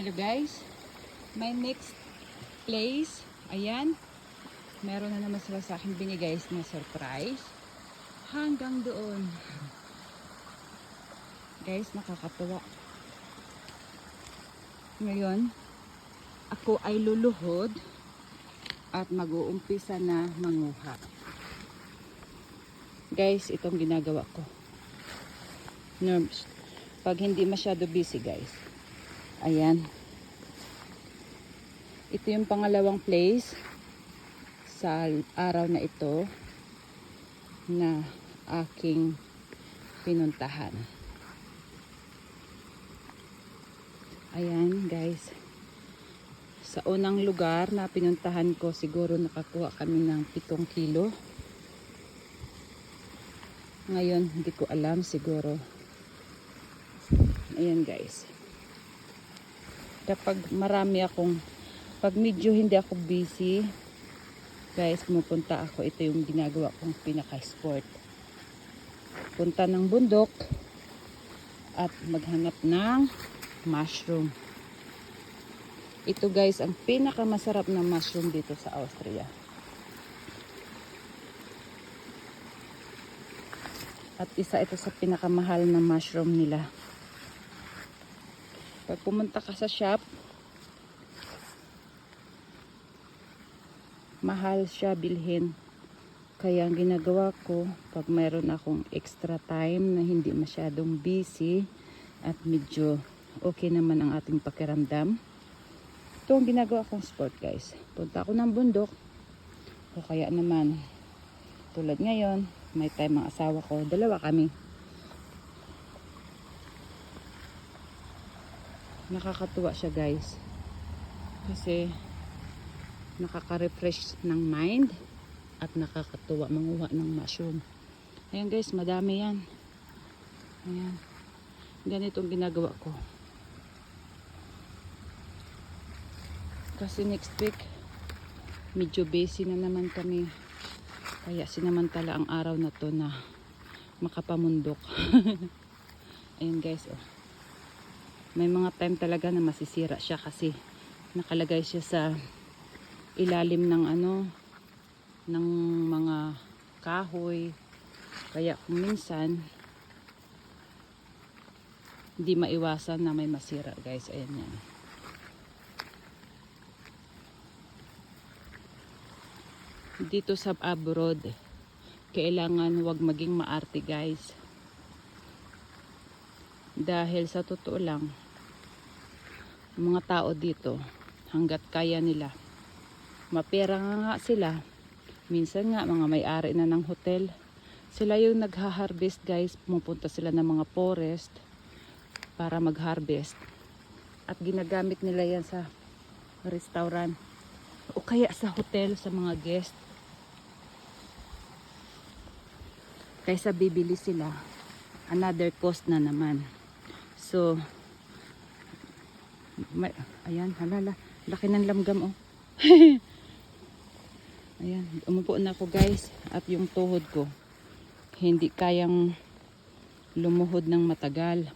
Hello guys, my next place, ayan, meron na naman sila sa akin binigay na surprise hanggang doon. Guys, nakakatuwa. Ngayon ako ay luluhod at mag-uumpisa na manguha. Guys, itong ginagawa ko, nerves, pag hindi masyado busy guys, ayan, ito yung pangalawang place sa araw na ito na aking pinuntahan. Ayan guys, sa unang lugar na pinuntahan ko, siguro nakakuha kami ng 7 kilo. Ngayon hindi ko alam, siguro. Ayan guys, kapag marami akong, pag medyo hindi ako busy guys, pumupunta ako. Ito yung ginagawa kong pinaka-sport, punta ng bundok at maghanap ng mushroom. Ito guys, ang pinaka-masarap na mushroom dito sa Austria. At isa ito sa pinakamahal na mushroom nila. Pag pumunta ka sa shop, mahal siya bilhin. Kaya ang ginagawa ko, pag mayroon akong extra time na hindi masyadong busy at medyo okay naman ang ating pakiramdam, ito ang ginagawa kong sport guys. Punta ako ng bundok, o kaya naman tulad ngayon, may time ang asawa ko, dalawa kami. Nakakatuwa siya guys, kasi nakaka-refresh ng mind at nakakatuwa manguha ng mushroom. Ayan guys, madami yan. Ayan, ganito ang ginagawa ko. Kasi next week medyo busy na naman kami, kaya sinamantala ang araw na to na makapamundok. Ayan guys, oh, may mga time talaga na masisira siya kasi nakalagay siya sa ilalim ng ng mga kahoy, kaya kung minsan hindi maiwasan na may masira guys. Ayan yan. Dito sa abroad, kailangan wag maging maarte guys, dahil sa totoo lang, mga tao dito hanggat kaya nila, mapera nga sila. Minsan nga mga may-ari na ng hotel, sila yung nagha-harvest guys. Pumupunta sila ng mga forest para mag-harvest at ginagamit nila yan sa restaurant o kaya sa hotel sa mga guest. Kaysa bibili sila, another cost na naman. So ayan, halala, laki ng lamgam oh. Ayan, umupo na ako guys, at yung tuhod ko hindi kayang lumuhod ng matagal.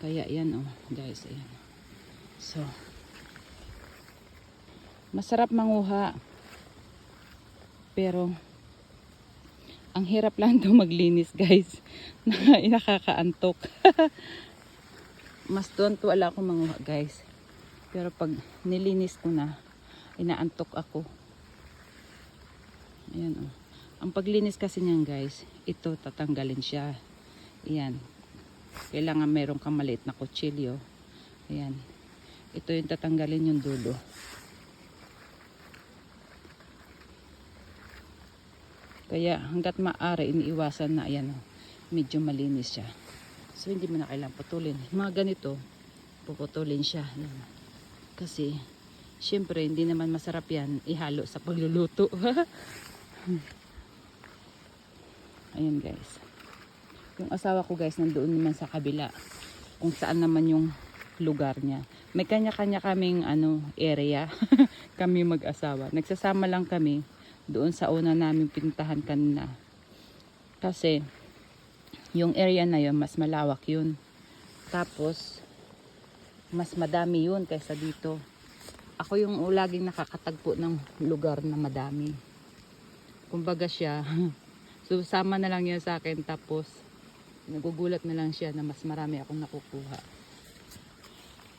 Kaya yan oh guys, ayan. So masarap manguha, pero ang hirap lang daw maglinis guys. Nakakaantok. Mas tuwan-tuwa ako manguha guys, pero pag nilinis ko na, inaantok ako. Ayan oh. Ang paglinis kasi niyan guys, ito tatanggalin siya. Ayan, kailangan meron kang maliit na kutsilyo. Ayan, ito yung tatanggalin yung dulo. Kaya hanggat maaari, iniiwasan na ayan oh, medyo malinis siya. So hindi mo na kailangang putulin. Mga ganito, puputulin siya. Ayan. Kasi syempre hindi naman masarap yan ihalo sa pagluluto. Ayan guys, yung asawa ko guys nandoon naman sa kabila, kung saan naman yung lugar niya. May kanya-kanya kaming area. Kami mag-asawa, nagsasama lang kami doon sa una namin pinuntahan kanina, kasi yung area na yun mas malawak yun. Tapos Mas madami yun kaysa dito. Ako yung laging nakakatagpo ng lugar na madami. Kumbaga siya, susama na lang yan sa akin, tapos nagugulat na lang siya na mas marami akong nakukuha.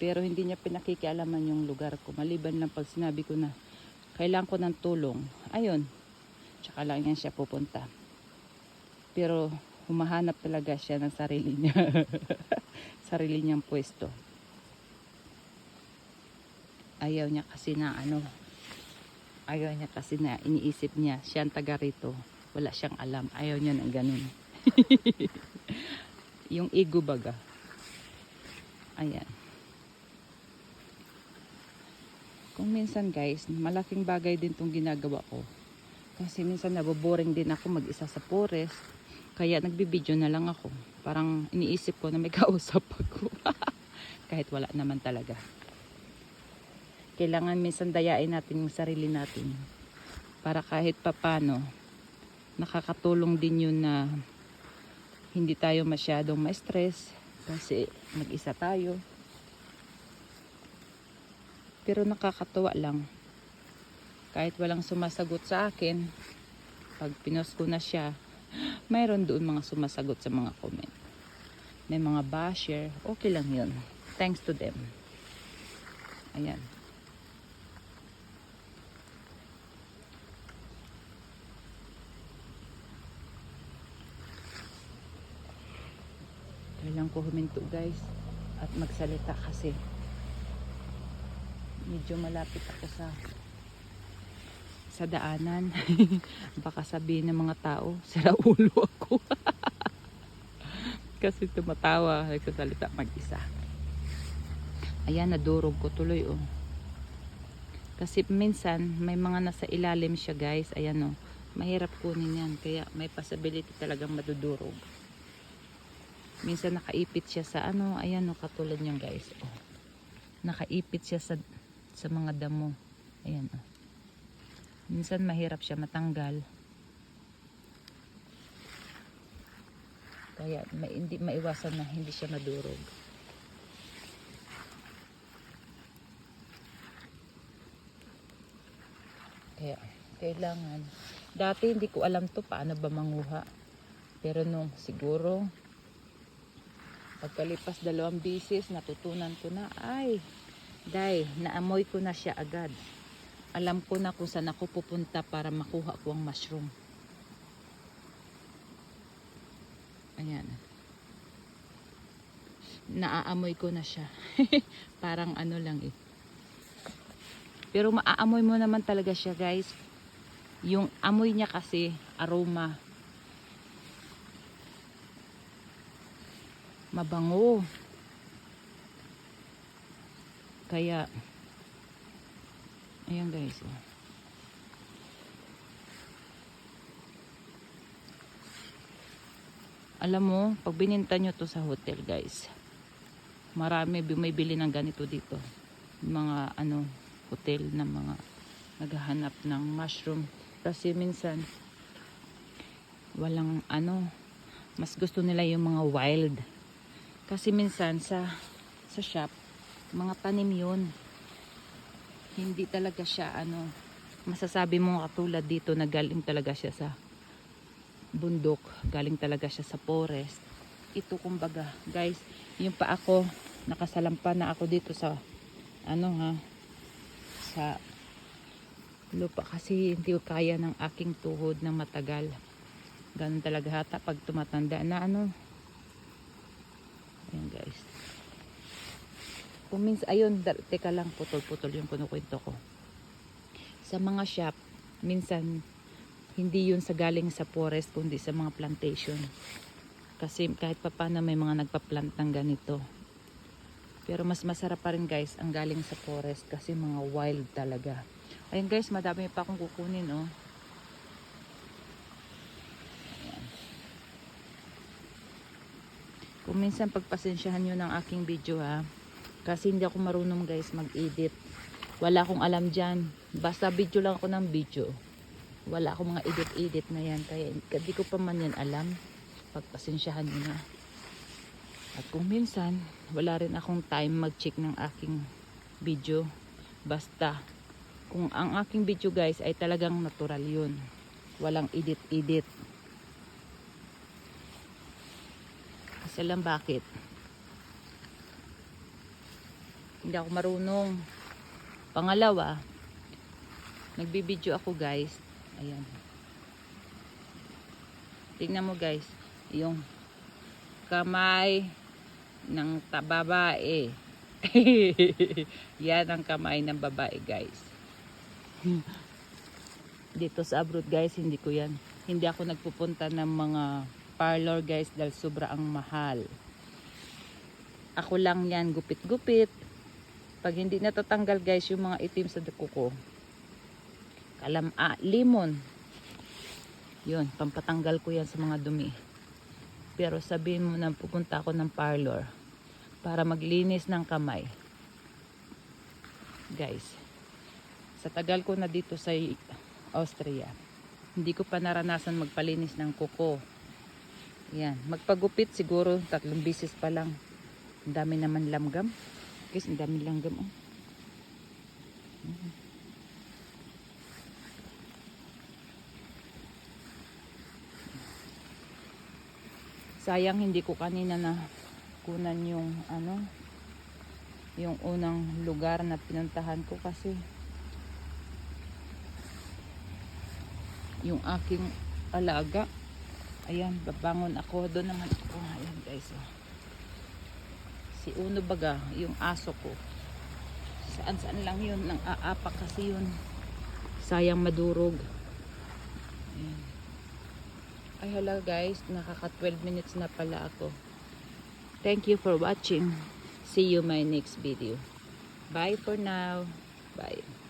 Pero hindi niya pinakikialaman yung lugar ko. Maliban lang pag sinabi ko na kailangan ko ng tulong, ayun, tsaka lang yan siya pupunta. Pero humahanap talaga siya ng sarili niya. Sarili niyang pwesto. Ayaw niya kasi na ayaw niya kasi na iniisip niya siya ang taga rito, wala siyang alam, ayaw niya ng ganun. Yung ego baga. Ayan. Kung minsan guys, malaking bagay din tong ginagawa ko, kasi minsan naboboring din ako mag-isa sa forest, kaya nagbibideo na lang ako, parang iniisip ko na may kausap ako. Kahit wala naman talaga. Kailangan minsan dayain natin yung sarili natin para kahit papano nakakatulong din yun na hindi tayo masyadong ma-stress kasi mag-isa tayo. Pero nakakatuwa lang, kahit walang sumasagot sa akin, pag pinost ko na siya, mayroon doon mga sumasagot sa mga comment. May mga basher, okay lang yun, thanks to them. Ayan. Kailangan ko huminto guys at magsalita kasi medyo malapit ako sa daanan. Baka sabihin ng mga tao, sira ulo ako. Kasi tumatawa, nagsasalita mag-isa. Ayan, nadurog ko tuloy oh. Kasi minsan may mga nasa ilalim siya guys. Ayan oh, mahirap kunin yan, kaya may possibility talagang madudurog. Minsan nakaipit siya sa ayan o, katulad niyan guys. Oh. Nakaipit siya sa mga damo. Ayan o. Minsan mahirap siya matanggal. Kaya hindi maiwasan na hindi siya madurog. Kaya kailangan. Dati hindi ko alam to paano ba manguha. Pero nung siguro pagkalipas 2 bisis, natutunan ko na, ay, naamoy ko na siya agad. Alam ko na kung saan ako pupunta para makuha ko ang mushroom. Ayan. Naaamoy ko na siya. Parang lang eh. Pero maaamoy mo naman talaga siya guys. Yung amoy niya kasi, aroma. Mabango. Kaya ayan guys oh. Alam mo, pag bininta nyo to sa hotel guys, marami bumibili ng ganito dito. Mga hotel na mga naghahanap ng mushroom. Kasi minsan walang mas gusto nila yung mga wild. Kasi minsan sa shop, mga tanim yun. Hindi talaga siya masasabi mo katulad dito na galing talaga siya sa bundok, galing talaga siya sa forest. Ito kumbaga, guys, yung pa ako nakasalampa na ako dito sa sa lupa kasi hindi ko kaya ng aking tuhod ng matagal. Ganun talaga hata pag tumatanda na Ayan guys. Kung minsan, ayun, teka lang, putol-putol yung kinukwento ko. Sa mga shop, minsan, hindi yun sa galing sa forest, kundi sa mga plantation. Kasi kahit papano may mga nagpa-plant ng ganito. Pero mas masarap pa rin guys, ang galing sa forest kasi mga wild talaga. Ayun guys, madami pa akong kukunin oh. Kung minsan pagpasensyahan nyo ng aking video ha, kasi hindi ako marunong guys mag-edit. Wala akong alam dyan, basta video lang ako ng video. Wala akong mga edit-edit na yan, kaya hindi ko pa man yan alam. Pagpasensyahan nyo na. At kung minsan, wala rin akong time mag-check ng aking video. Basta, kung ang aking video guys ay talagang natural yun. Walang edit-edit. Kasi lang bakit? Hindi ako marunong. Pangalawa, nagbibideo ako guys. Ayan. Tingnan mo guys, yung kamay ng babae. Yan ang kamay ng babae guys. Dito sa abroad guys, hindi ko yan. Hindi ako nagpupunta ng mga parlor guys dahil sobra ang mahal. Ako lang yan, gupit-gupit. Pag hindi natatanggal guys yung mga itim sa kuko, limon. Yun, pampatanggal ko yan sa mga dumi. Pero sabihin mo na pupunta ako ng parlor para maglinis ng kamay. Guys, sa tagal ko na dito sa Austria, hindi ko pa naranasan magpalinis ng kuko. Yan, magpagupit siguro 3 bisis pa lang. Ang dami naman langgam. Guys, ang dami langgam. Oh. Sayang hindi ko kanina na kunan yung yung unang lugar na pinuntahan ko kasi yung aking alaga, ayan, babangon ako, doon naman ako. Ayan guys, oh. Si Uno baga, yung aso ko, saan lang yun, nang aapak kasi yun, sayang madurog. Ayan. Ay hala guys, nakaka 12 minutes na pala ako. Thank you for watching. See you my next video. Bye for now. Bye.